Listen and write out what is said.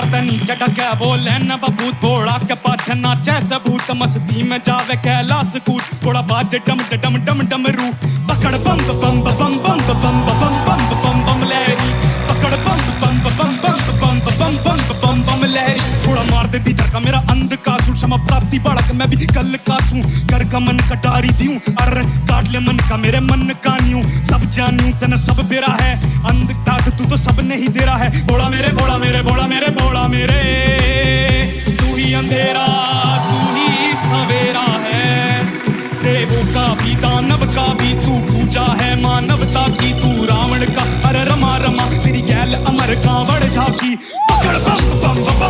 ऊपर ते नीचे का क्या बोले न बबूत बोड़ा के पाछे नाचे सबूत मस्ती में जावे कैलाश कूट थोड़ा बाजे डम डम डम डम रू पकड़ बम बम बम बम बम बम बम बम बम लहरी पकड़ बम बम बम बम बम बम बम बम बम लहरी थोड़ा मार दे भीतर का मेरा अंध कासू क्षमा प्राप्ति बढ़क मैं भी कल कासू कर का मन कटारी दियूं अर काट ले मन का मेरे मन का न्यू सब जानू तने सब बेरा है अंध ताक तू तो सब नहीं दे रहा है बोला मेरे बोला मेरे बोला मेरे बोला मेरे तू ही अंधेरा तू ही सवेरा है देवों का भी दानव का भी तू पूजा है मानवता की तू रावण का अरे रमा रमा तेरी गैल अमर कांवड़ झाकी पकड़ बम बम बम